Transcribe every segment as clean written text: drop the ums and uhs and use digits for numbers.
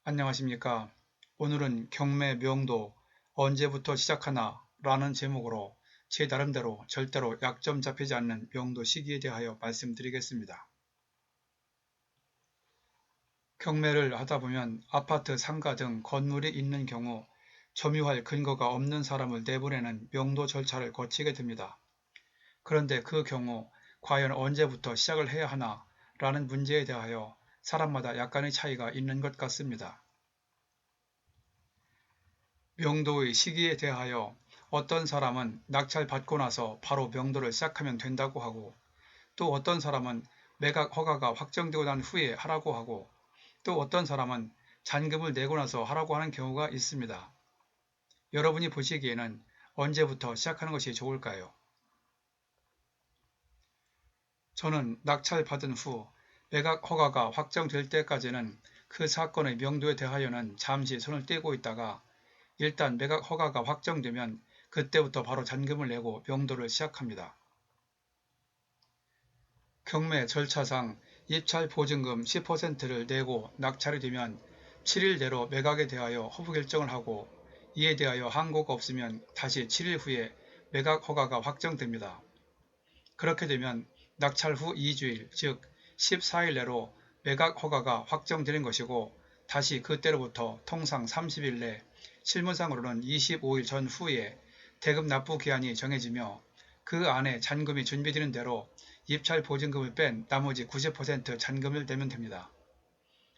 안녕하십니까. 오늘은 경매 명도 언제부터 시작하나 라는 제목으로 제 나름대로 절대로 약점 잡히지 않는 명도 시기에 대하여 말씀드리겠습니다. 경매를 하다 보면 아파트, 상가 등 건물이 있는 경우 점유할 근거가 없는 사람을 내보내는 명도 절차를 거치게 됩니다. 그런데 그 경우 과연 언제부터 시작을 해야 하나 라는 문제에 대하여 사람마다 약간의 차이가 있는 것 같습니다. 명도의 시기에 대하여 어떤 사람은 낙찰받고 나서 바로 명도를 시작하면 된다고 하고, 또 어떤 사람은 매각 허가가 확정되고 난 후에 하라고 하고, 또 어떤 사람은 잔금을 내고 나서 하라고 하는 경우가 있습니다. 여러분이 보시기에는 언제부터 시작하는 것이 좋을까요? 저는 낙찰받은 후 매각 허가가 확정될 때까지는 그 사건의 명도에 대하여는 잠시 손을 떼고 있다가 일단 매각 허가가 확정되면 그때부터 바로 잔금을 내고 명도를 시작합니다. 경매 절차상 입찰 보증금 10%를 내고 낙찰이 되면 7일 내로 매각에 대하여 허브 결정을 하고, 이에 대하여 항고가 없으면 다시 7일 후에 매각 허가가 확정됩니다. 그렇게 되면 낙찰 후 2주일, 즉 14일 내로 매각 허가가 확정되는 것이고, 다시 그때로부터 통상 30일 내, 실무상으로는 25일 전후에 대금 납부 기한이 정해지며, 그 안에 잔금이 준비되는 대로 입찰 보증금을 뺀 나머지 90% 잔금을 내면 됩니다.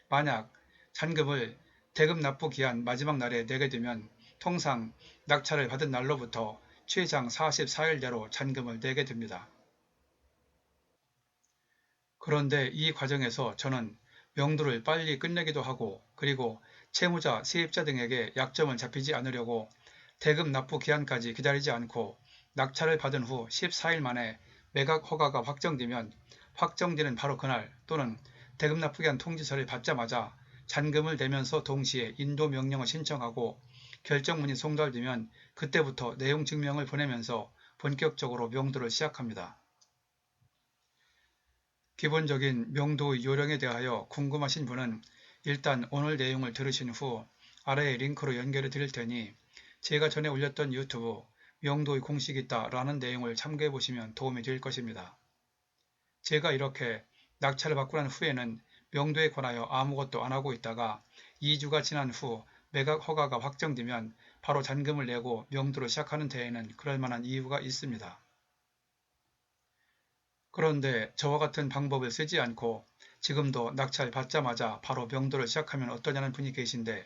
만약 잔금을 대금 납부 기한 마지막 날에 내게 되면 통상 낙찰을 받은 날로부터 최장 44일 내로 잔금을 내게 됩니다. 그런데 이 과정에서 저는 명도를 빨리 끝내기도 하고, 그리고 채무자, 세입자 등에게 약점을 잡히지 않으려고 대금 납부 기한까지 기다리지 않고 낙찰을 받은 후 14일 만에 매각 허가가 확정되면 확정되는 바로 그날, 또는 대금 납부 기한 통지서를 받자마자 잔금을 내면서 동시에 인도 명령을 신청하고, 결정문이 송달되면 그때부터 내용 증명을 보내면서 본격적으로 명도를 시작합니다. 기본적인 명도의 요령에 대하여 궁금하신 분은 일단 오늘 내용을 들으신 후 아래에 링크로 연결해 드릴 테니 제가 전에 올렸던 유튜브 명도의 공식이 있다 라는 내용을 참고해 보시면 도움이 될 것입니다. 제가 이렇게 낙찰을 받고 난 후에는 명도에 관하여 아무것도 안 하고 있다가 2주가 지난 후 매각 허가가 확정되면 바로 잔금을 내고 명도를 시작하는 데에는 그럴 만한 이유가 있습니다. 그런데 저와 같은 방법을 쓰지 않고 지금도 낙찰 받자마자 바로 명도를 시작하면 어떠냐는 분이 계신데,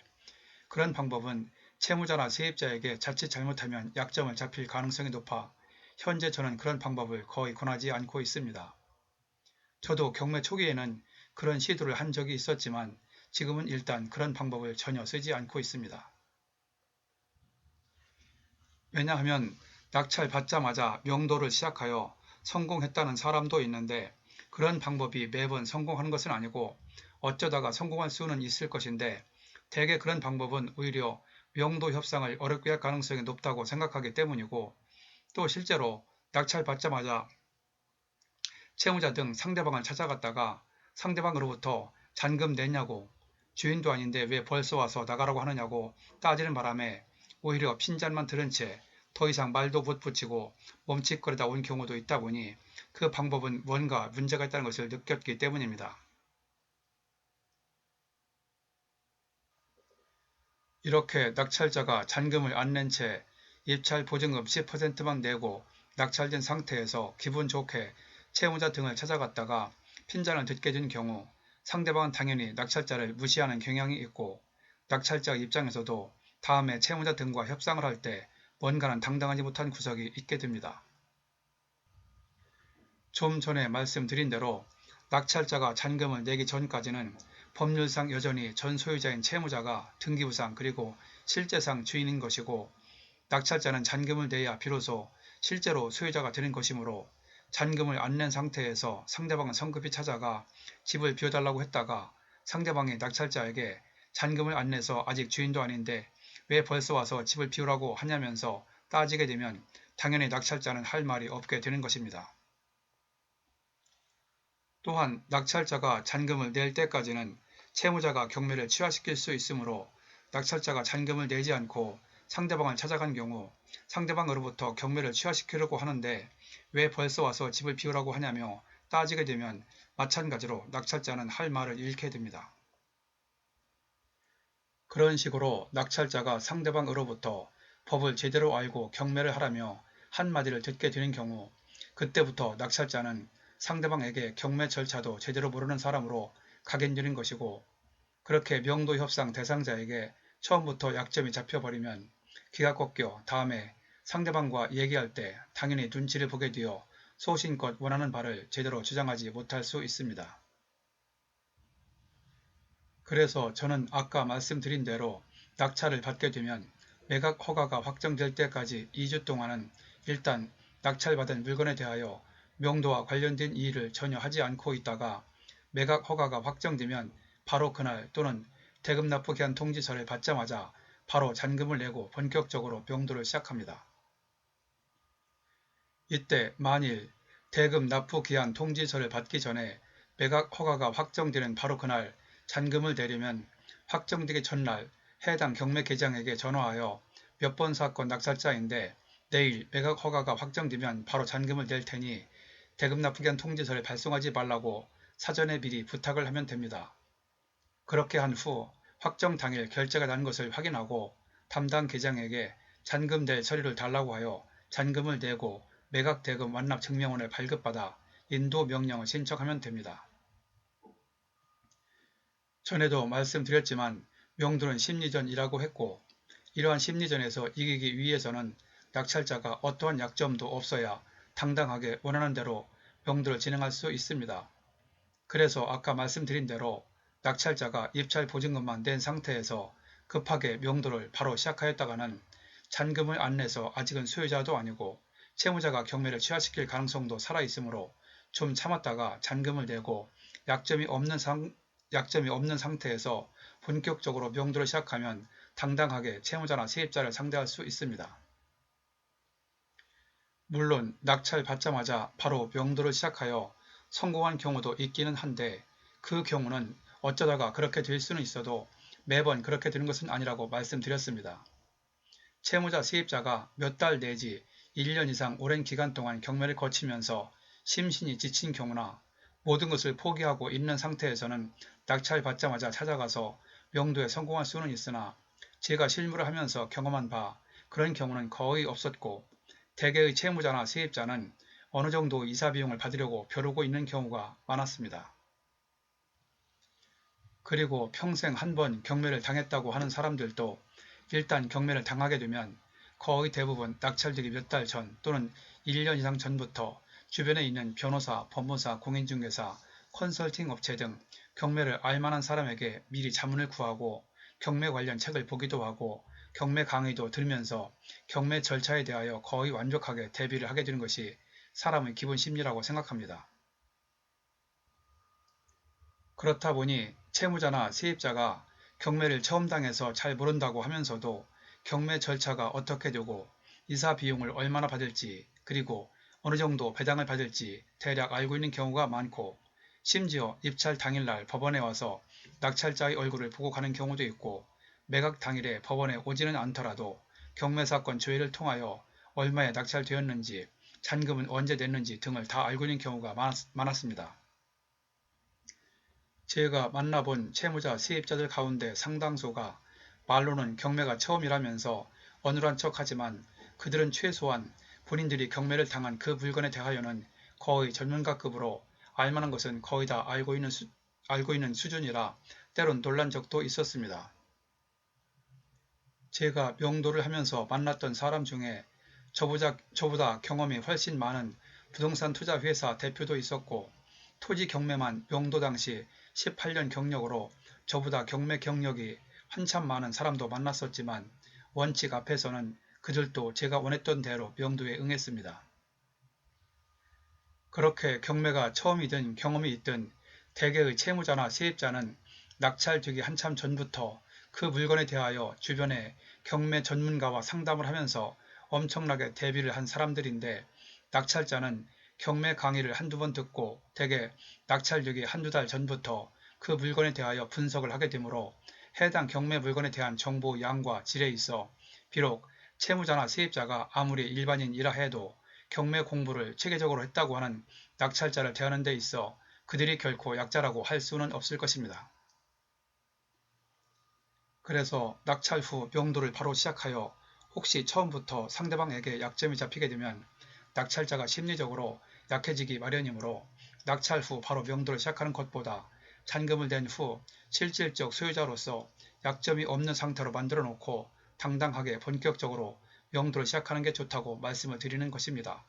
그런 방법은 채무자나 세입자에게 자칫 잘못하면 약점을 잡힐 가능성이 높아 현재 저는 그런 방법을 거의 권하지 않고 있습니다. 저도 경매 초기에는 그런 시도를 한 적이 있었지만 지금은 일단 그런 방법을 전혀 쓰지 않고 있습니다. 왜냐하면 낙찰 받자마자 명도를 시작하여 성공했다는 사람도 있는데, 그런 방법이 매번 성공하는 것은 아니고 어쩌다가 성공할 수는 있을 것인데, 대개 그런 방법은 오히려 명도 협상을 어렵게 할 가능성이 높다고 생각하기 때문이고, 또 실제로 낙찰 받자마자 채무자 등 상대방을 찾아갔다가 상대방으로부터 잔금 냈냐고, 주인도 아닌데 왜 벌써 와서 나가라고 하느냐고 따지는 바람에 오히려 핀잔만 들은 채 더 이상 말도 못 붙이고 멈칫거리다 온 경우도 있다 보니 그 방법은 뭔가 문제가 있다는 것을 느꼈기 때문입니다. 이렇게 낙찰자가 잔금을 안 낸 채 입찰 보증금 10%만 내고 낙찰된 상태에서 기분 좋게 채무자 등을 찾아갔다가 핀잔을 듣게 된 경우 상대방은 당연히 낙찰자를 무시하는 경향이 있고, 낙찰자 입장에서도 다음에 채무자 등과 협상을 할 때 뭔가는 당당하지 못한 구석이 있게 됩니다. 좀 전에 말씀드린 대로 낙찰자가 잔금을 내기 전까지는 법률상 여전히 전 소유자인 채무자가 등기부상 그리고 실제상 주인인 것이고, 낙찰자는 잔금을 내야 비로소 실제로 소유자가 되는 것이므로 잔금을 안 낸 상태에서 상대방은 성급히 찾아가 집을 비워달라고 했다가 상대방이 낙찰자에게 잔금을 안 내서 아직 주인도 아닌데 왜 벌써 와서 집을 비우라고 하냐면서 따지게 되면 당연히 낙찰자는 할 말이 없게 되는 것입니다. 또한 낙찰자가 잔금을 낼 때까지는 채무자가 경매를 취하시킬 수 있으므로 낙찰자가 잔금을 내지 않고 상대방을 찾아간 경우 상대방으로부터 경매를 취하시키려고 하는데 왜 벌써 와서 집을 비우라고 하냐며 따지게 되면 마찬가지로 낙찰자는 할 말을 잃게 됩니다. 그런 식으로 낙찰자가 상대방으로부터 법을 제대로 알고 경매를 하라며 한마디를 듣게 되는 경우 그때부터 낙찰자는 상대방에게 경매 절차도 제대로 모르는 사람으로 각인되는 것이고 그렇게 명도협상 대상자에게 처음부터 약점이 잡혀버리면 기가 꺾여 다음에 상대방과 얘기할 때 당연히 눈치를 보게 되어 소신껏 원하는 바를 제대로 주장하지 못할 수 있습니다. 그래서 저는 아까 말씀드린 대로 낙찰을 받게 되면 매각 허가가 확정될 때까지 2주 동안은 일단 낙찰받은 물건에 대하여 명도와 관련된 이의를 전혀 하지 않고 있다가 매각 허가가 확정되면 바로 그날 또는 대금 납부 기한 통지서를 받자마자 바로 잔금을 내고 본격적으로 명도를 시작합니다. 이때 만일 대금 납부 기한 통지서를 받기 전에 매각 허가가 확정되는 바로 그날 잔금을 내려면 확정되기 전날 해당 경매 계장에게 전화하여 몇 번 사건 낙찰자인데 내일 매각 허가가 확정되면 바로 잔금을 낼 테니 대금 납부기한 통지서를 발송하지 말라고 사전에 미리 부탁을 하면 됩니다. 그렇게 한 후 확정 당일 결제가 난 것을 확인하고 담당 계장에게 잔금 낼 서류를 달라고 하여 잔금을 내고 매각 대금 완납 증명원을 발급받아 인도 명령을 신청하면 됩니다. 전에도 말씀드렸지만 명도는 심리전이라고 했고 이러한 심리전에서 이기기 위해서는 낙찰자가 어떠한 약점도 없어야 당당하게 원하는 대로 명도를 진행할 수 있습니다. 그래서 아까 말씀드린 대로 낙찰자가 입찰 보증금만 낸 상태에서 급하게 명도를 바로 시작하였다가는 잔금을 안 내서 아직은 수요자도 아니고 채무자가 경매를 취하시킬 가능성도 살아있으므로 좀 참았다가 잔금을 내고 약점이 없는 상태에서 본격적으로 명도를 시작하면 당당하게 채무자나 세입자를 상대할 수 있습니다. 물론 낙찰 받자마자 바로 명도를 시작하여 성공한 경우도 있기는 한데 그 경우는 어쩌다가 그렇게 될 수는 있어도 매번 그렇게 되는 것은 아니라고 말씀드렸습니다. 채무자 세입자가 몇 달 내지 1년 이상 오랜 기간 동안 경매를 거치면서 심신이 지친 경우나 모든 것을 포기하고 있는 상태에서는 낙찰 받자마자 찾아가서 명도에 성공할 수는 있으나 제가 실무를 하면서 경험한 바 그런 경우는 거의 없었고 대개의 채무자나 세입자는 어느 정도 이사 비용을 받으려고 벼르고 있는 경우가 많았습니다. 그리고 평생 한 번 경매를 당했다고 하는 사람들도 일단 경매를 당하게 되면 거의 대부분 낙찰되기 몇 달 전 또는 1년 이상 전부터 주변에 있는 변호사, 법무사, 공인중개사, 컨설팅 업체 등 경매를 알만한 사람에게 미리 자문을 구하고 경매 관련 책을 보기도 하고 경매 강의도 들으면서 경매 절차에 대하여 거의 완벽하게 대비를 하게 되는 것이 사람의 기본 심리라고 생각합니다. 그렇다 보니 채무자나 세입자가 경매를 처음 당해서 잘 모른다고 하면서도 경매 절차가 어떻게 되고 이사 비용을 얼마나 받을지 그리고 어느 정도 배당을 받을지 대략 알고 있는 경우가 많고 심지어 입찰 당일날 법원에 와서 낙찰자의 얼굴을 보고 가는 경우도 있고 매각 당일에 법원에 오지는 않더라도 경매사건 조회를 통하여 얼마에 낙찰되었는지 잔금은 언제 냈는지 등을 다 알고 있는 경우가 많았습니다. 제가 만나본 채무자 세입자들 가운데 상당수가 말로는 경매가 처음이라면서 어눌한 척하지만 그들은 최소한 본인들이 경매를 당한 그 물건에 대하여는 거의 전문가급으로 알만한 것은 거의 다 알고 있는 수준이라 때론 놀란 적도 있었습니다. 제가 명도를 하면서 만났던 사람 중에 저보다 경험이 훨씬 많은 부동산 투자 회사 대표도 있었고 토지 경매만 명도 당시 18년 경력으로 저보다 경매 경력이 한참 많은 사람도 만났었지만 원칙 앞에서는 그들도 제가 원했던 대로 명도에 응했습니다. 그렇게 경매가 처음이든 경험이 있든 대개의 채무자나 세입자는 낙찰되기 한참 전부터 그 물건에 대하여 주변에 경매 전문가와 상담을 하면서 엄청나게 대비를 한 사람들인데 낙찰자는 경매 강의를 한두 번 듣고 대개 낙찰되기 한두 달 전부터 그 물건에 대하여 분석을 하게 되므로 해당 경매 물건에 대한 정보 양과 질에 있어 비록 채무자나 세입자가 아무리 일반인이라 해도 경매 공부를 체계적으로 했다고 하는 낙찰자를 대하는 데 있어 그들이 결코 약자라고 할 수는 없을 것입니다. 그래서 낙찰 후 명도를 바로 시작하여 혹시 처음부터 상대방에게 약점이 잡히게 되면 낙찰자가 심리적으로 약해지기 마련이므로 낙찰 후 바로 명도를 시작하는 것보다 잔금을 댄 후 실질적 소유자로서 약점이 없는 상태로 만들어 놓고 당당하게 본격적으로 명도를 시작하는 게 좋다고 말씀을 드리는 것입니다.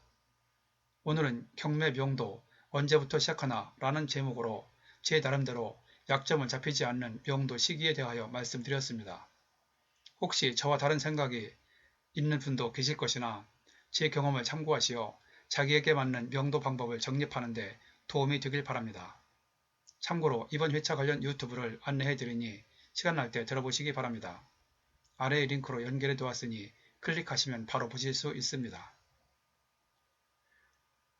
오늘은 경매 명도 언제부터 시작하나 라는 제목으로 제 나름대로 약점을 잡히지 않는 명도 시기에 대하여 말씀드렸습니다. 혹시 저와 다른 생각이 있는 분도 계실 것이나 제 경험을 참고하시어 자기에게 맞는 명도 방법을 정립하는 데 도움이 되길 바랍니다. 참고로 이번 회차 관련 유튜브를 안내해 드리니 시간 날 때 들어보시기 바랍니다. 아래의 링크로 연결해 두었으니 클릭하시면 바로 보실 수 있습니다.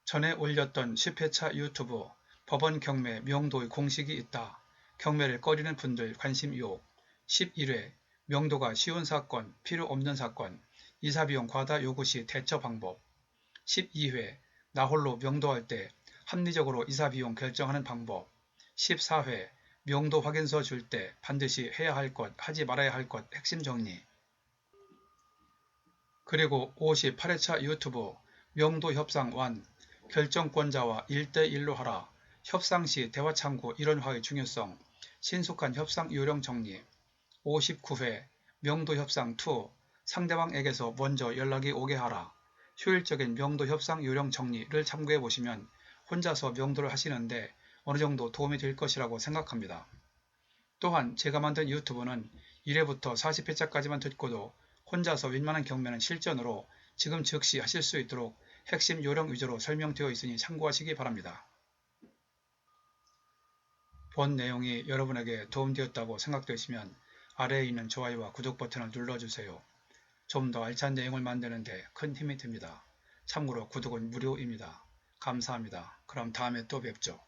전에 올렸던 10회차 유튜브 법원 경매 명도의 공식이 있다. 경매를 꺼리는 분들 관심 유혹 11회 명도가 쉬운 사건, 필요 없는 사건, 이사비용 과다 요구 시 대처 방법 12회 나 홀로 명도할 때 합리적으로 이사비용 결정하는 방법 14회 명도 확인서 줄 때 반드시 해야 할 것, 하지 말아야 할 것 핵심 정리 그리고 58회차 유튜브 명도 협상 완 결정권자와 1대1로 하라 협상 시 대화 창구 일원화의 중요성 신속한 협상 요령 정리 59회 명도 협상 2 상대방에게서 먼저 연락이 오게 하라 효율적인 명도 협상 요령 정리를 참고해 보시면 혼자서 명도를 하시는데 어느 정도 도움이 될 것이라고 생각합니다. 또한 제가 만든 유튜브는 1회부터 40회차까지만 듣고도 혼자서 웬만한 경매는 실전으로 지금 즉시 하실 수 있도록 핵심 요령 위주로 설명되어 있으니 참고하시기 바랍니다. 본 내용이 여러분에게 도움되었다고 생각되시면 아래에 있는 좋아요와 구독 버튼을 눌러주세요. 좀 더 알찬 내용을 만드는 데 큰 힘이 됩니다. 참고로 구독은 무료입니다. 감사합니다. 그럼 다음에 또 뵙죠.